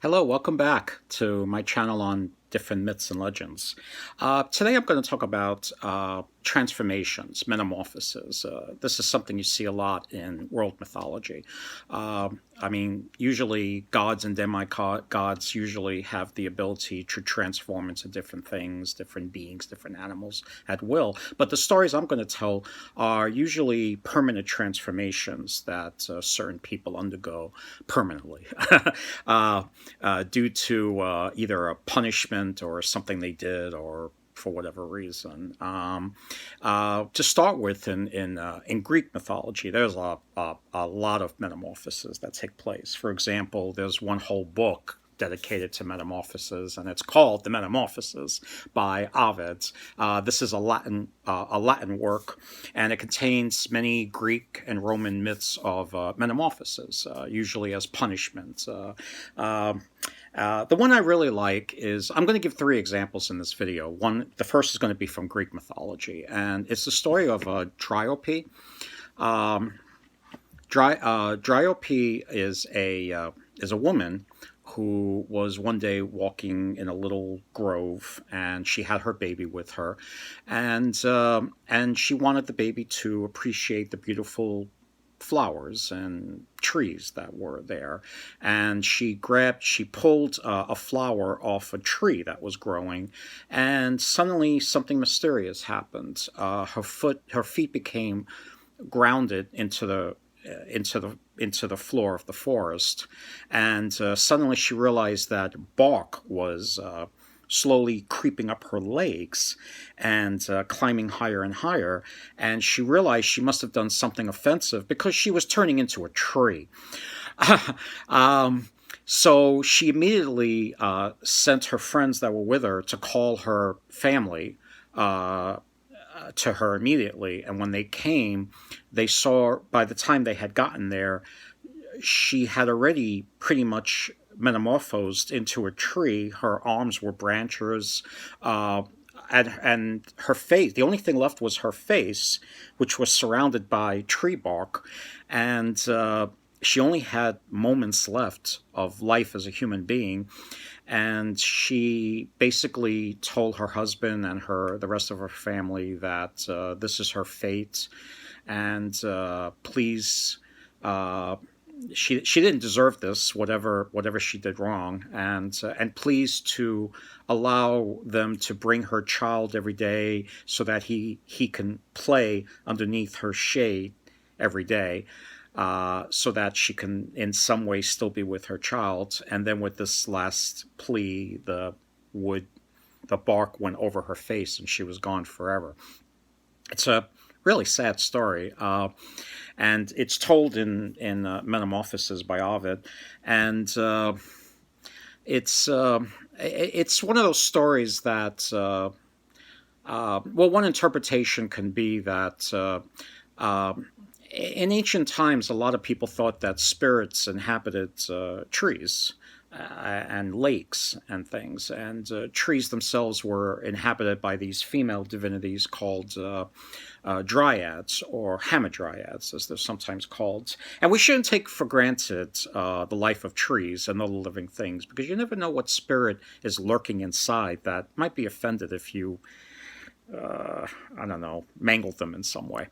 Hello, welcome back to my channel on different myths and legends. Today I'm going to talk about transformations, metamorphoses. This is something you see a lot in world mythology. Usually gods and demigods usually have the ability to transform into different things, different beings, different animals at will. But the stories I'm going to tell are usually permanent transformations that certain people undergo permanently due to either a punishment or something they did or for whatever reason. To start with, in Greek mythology, there's a lot of metamorphoses that take place. For example, there's one whole book dedicated to metamorphoses, and it's called the Metamorphoses by Ovid. This is a Latin work, and it contains many Greek and Roman myths of metamorphoses, usually as punishment. The one I really like is, I'm going to give three examples in this video. The first is going to be from Greek mythology, and it's the story of Dryope. Dryope is a woman who was one day walking in a little grove, and she had her baby with her, and she wanted the baby to appreciate the beautiful flowers and trees that were there. And she pulled a flower off a tree that was growing, and suddenly something mysterious happened. Her feet became grounded into the floor of the forest, and suddenly she realized that bark was slowly creeping up her legs and climbing higher and higher. And she realized she must have done something offensive because she was turning into a tree. So she immediately sent her friends that were with her to call her family to her immediately. And when they came, they saw, by the time they had gotten there, she had already pretty much metamorphosed into a tree. Her arms were branches, and her face, the only thing left was her face, which was surrounded by tree bark, and she only had moments left of life as a human being. And she basically told her husband and the rest of her family that this is her fate, and please, she didn't deserve this, whatever she did wrong, and please to allow them to bring her child every day so that he can play underneath her shade every day, so that she can in some way still be with her child. And then with this last plea, the bark went over her face and she was gone forever. It's a really sad story, and it's told in Metamorphoses by Ovid, and it's one of those stories that one interpretation can be that in ancient times, a lot of people thought that spirits inhabited trees and lakes and things, and trees themselves were inhabited by these female divinities called dryads, or hamadryads, as they're sometimes called. And we shouldn't take for granted the life of trees and other living things, because you never know what spirit is lurking inside that might be offended if you mangled them in some way.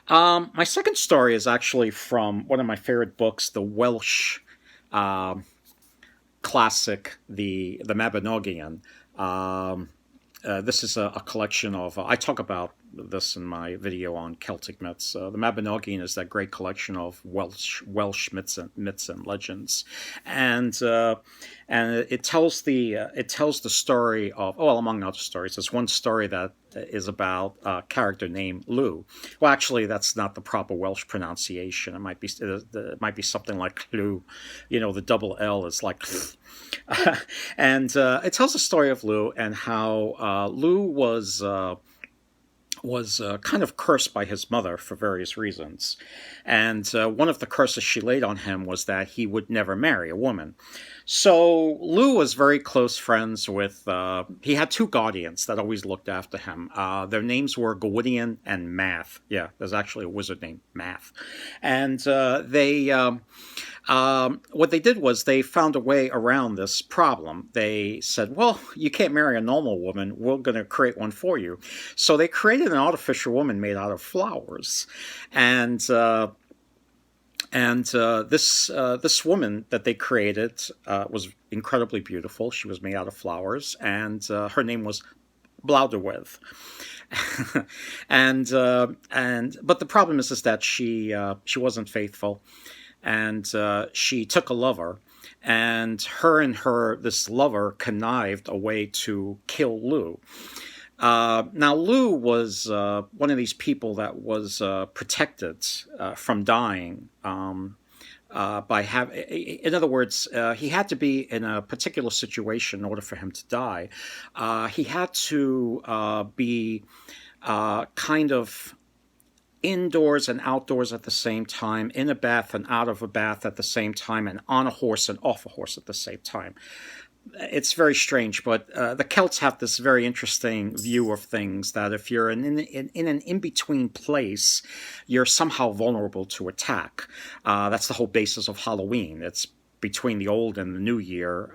My second story is actually from one of my favorite books, the Welsh classic, the Mabinogion. This is a collection of, I talk about this in my video on Celtic myths. The Mabinogion is that great collection of Welsh myths and legends, and it tells the story of, among other stories, there's one story that is about a character named Lugh. Well, actually, that's not the proper Welsh pronunciation. It might be something like Lugh. The double L is like and it tells the story of Lugh and how Lugh was kind of cursed by his mother for various reasons. And one of the curses she laid on him was that he would never marry a woman. So Lugh was very close friends with, he had two guardians that always looked after him. Their names were Gwydion and Math. Yeah, there's actually a wizard named Math. And What they did was they found a way around this problem. They said, well, you can't marry a normal woman. We're going to create one for you. So they created an artificial woman made out of flowers. And this woman that they created was incredibly beautiful. She was made out of flowers, and her name was Blauderweth. and but the problem is that she wasn't faithful, and she took a lover, and her this lover connived a way to kill Lou. Now, Lou was one of these people that was protected from dying by having. In other words, he had to be in a particular situation in order for him to die. He had to be kind of indoors and outdoors at the same time, in a bath and out of a bath at the same time, and on a horse and off a horse at the same time. It's very strange, but the Celts have this very interesting view of things, that if you're in an in-between place, you're somehow vulnerable to attack. That's the whole basis of Halloween. It's between the old and the new year.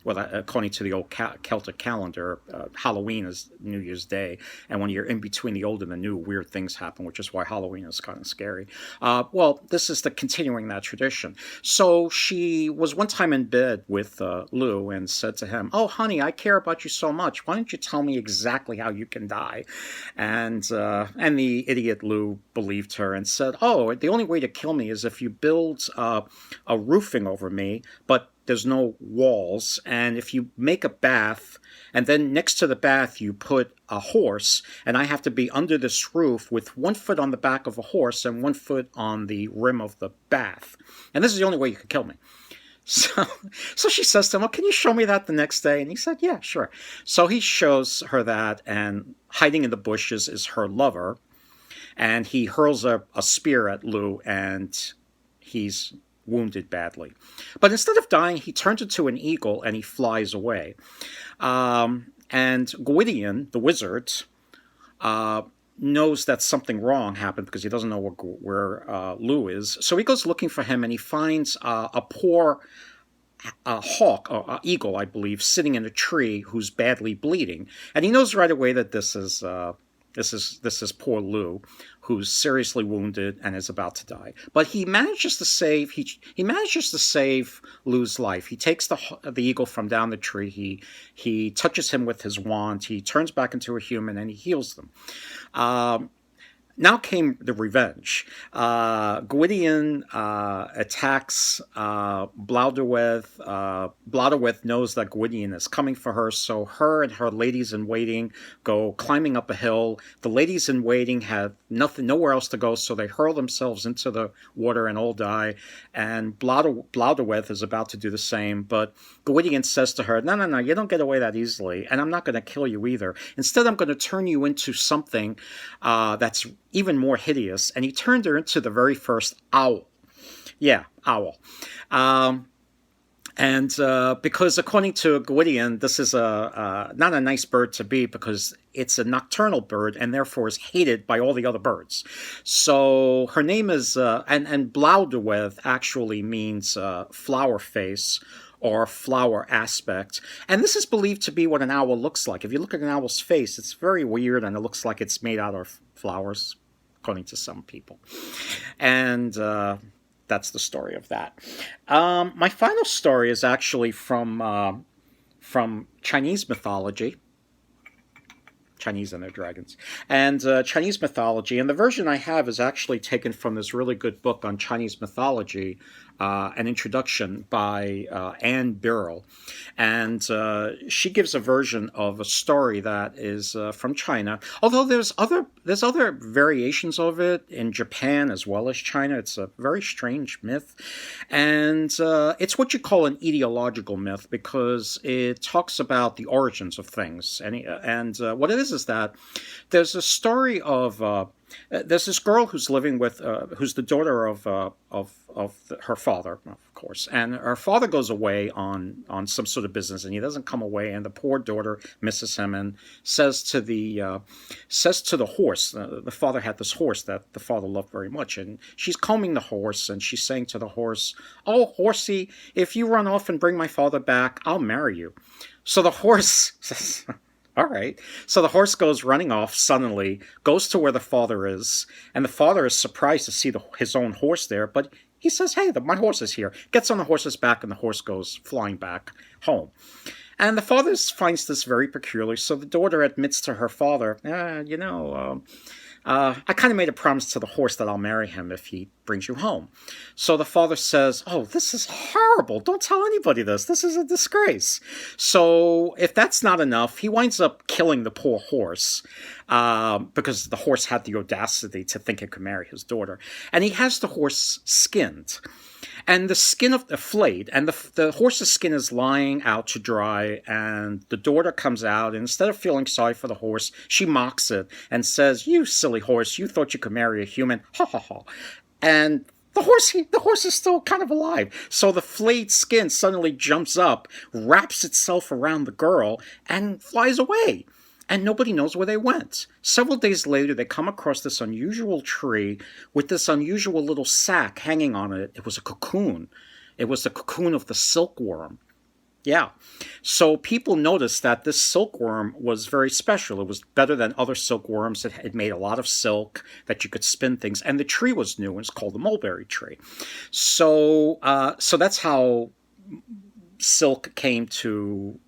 According to the old Celtic calendar, Halloween is New Year's Day, and when you're in between the old and the new, weird things happen, which is why Halloween is kind of scary. This is the continuing that tradition. So she was one time in bed with Lou and said to him, "Oh, honey, I care about you so much. Why don't you tell me exactly how you can die?" And the idiot Lou believed her and said, "Oh, the only way to kill me is if you build a roofing over me, but there's no walls, and if you make a bath, and then next to the bath you put a horse, and I have to be under this roof with 1 foot on the back of a horse and 1 foot on the rim of the bath. And this is the only way you can kill me." So she says to him, "Well, can you show me that the next day?" And he said, "Yeah, sure." So he shows her that, and hiding in the bushes is her lover, and he hurls a spear at Lou, and he's wounded badly. But instead of dying, he turns into an eagle and he flies away. And Gwydion, the wizard, knows that something wrong happened because he doesn't know where Lou is. So he goes looking for him, and he finds a poor hawk, or eagle, I believe, sitting in a tree who's badly bleeding. And he knows right away that this is poor Lou, who's seriously wounded and is about to die. But he manages to save Lou's life. He takes the eagle from down the tree. He touches him with his wand. He turns back into a human, and he heals them. Now came the revenge. Gwydion attacks Blauderweth. Blauderweth knows that Gwydion is coming for her, so her and her ladies-in-waiting go climbing up a hill. The ladies-in-waiting have nowhere else to go, so they hurl themselves into the water and all die. And Blauderweth is about to do the same, but Gwydion says to her, No, you don't get away that easily, and I'm not going to kill you either. Instead, I'm going to turn you into something that's even more hideous. And he turned her into the very first owl. Yeah, owl. Because according to Gwydion, this is not a nice bird to be, because it's a nocturnal bird and therefore is hated by all the other birds. So her name is, and Blauderweth actually means flower face or flower aspect. And this is believed to be what an owl looks like. If you look at an owl's face, it's very weird, and it looks like it's made out of flowers, according to some people. And that's the story of that. My final story is actually from Chinese mythology. Chinese and their dragons. And Chinese mythology. And the version I have is actually taken from this really good book on Chinese mythology, an introduction by Anne Birrell. And she gives a version of a story that is from China. Although there's other variations of it in Japan as well as China. It's a very strange myth. And it's what you call an etiological myth, because it talks about the origins of things. And what it is that there's a story of there's this girl who's living with, who's the daughter of her father. Of course. And her father goes away on some sort of business, and he doesn't come away. And the poor daughter misses him and says to the horse. The father had this horse that the father loved very much, and she's combing the horse, and she's saying to the horse, "Oh, horsey, if you run off and bring my father back, I'll marry you." So the horse says, all right. So the horse goes running off suddenly, goes to where the father is, and the father is surprised to see his own horse there, but he says, "Hey, my horse is here." Gets on the horse's back, and the horse goes flying back home. And the father finds this very peculiar, so the daughter admits to her father, I kind of made a promise to the horse that I'll marry him if he brings you home. So the father says, "Oh, this is horrible. Don't tell anybody this. This is a disgrace." So if that's not enough, he winds up killing the poor horse because the horse had the audacity to think it could marry his daughter. And he has the horse skinned. And the skin of the flayed, and the horse's skin is lying out to dry, and the daughter comes out, and instead of feeling sorry for the horse, she mocks it and says, "You silly horse, you thought you could marry a human, ha ha ha." And the horse is still kind of alive. So the flayed skin suddenly jumps up, wraps itself around the girl, and flies away. And nobody knows where they went. Several days later, they come across this unusual tree with this unusual little sack hanging on it. It was a cocoon. It was the cocoon of the silkworm. Yeah. So people noticed that this silkworm was very special. It was better than other silkworms. It made a lot of silk that you could spin things. And the tree was new, and it's called the mulberry tree. So that's how silk came to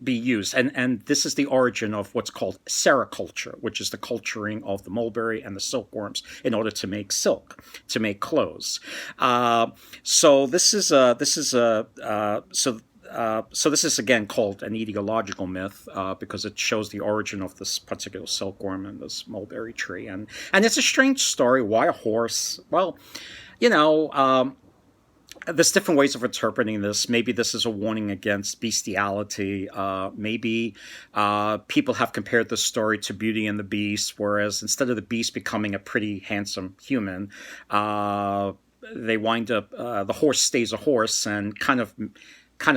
be used. And this is the origin of what's called sericulture, which is the culturing of the mulberry and the silkworms in order to make silk, to make clothes. So this is again called an etiological myth because it shows the origin of this particular silkworm and this mulberry tree. And it's a strange story. Why a horse? Well, there's different ways of interpreting this. Maybe this is a warning against bestiality. Maybe people have compared this story to Beauty and the Beast, whereas instead of the beast becoming a pretty handsome human, they wind up the horse stays a horse and kind of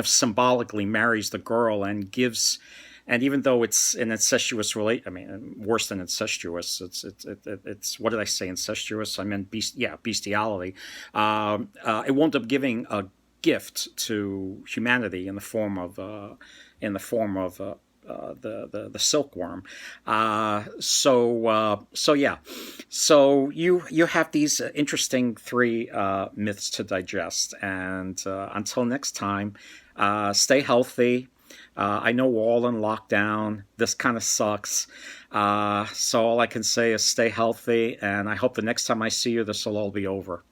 symbolically marries the girl and gives. And even though it's an incestuous worse than incestuous, it's what did I say? Incestuous? I meant bestiality. It wound up giving a gift to humanity in the form of the silkworm. So you have these interesting three myths to digest, and until next time, stay healthy. I know we're all in lockdown. This kind of sucks. So all I can say is stay healthy, and I hope the next time I see you, this will all be over.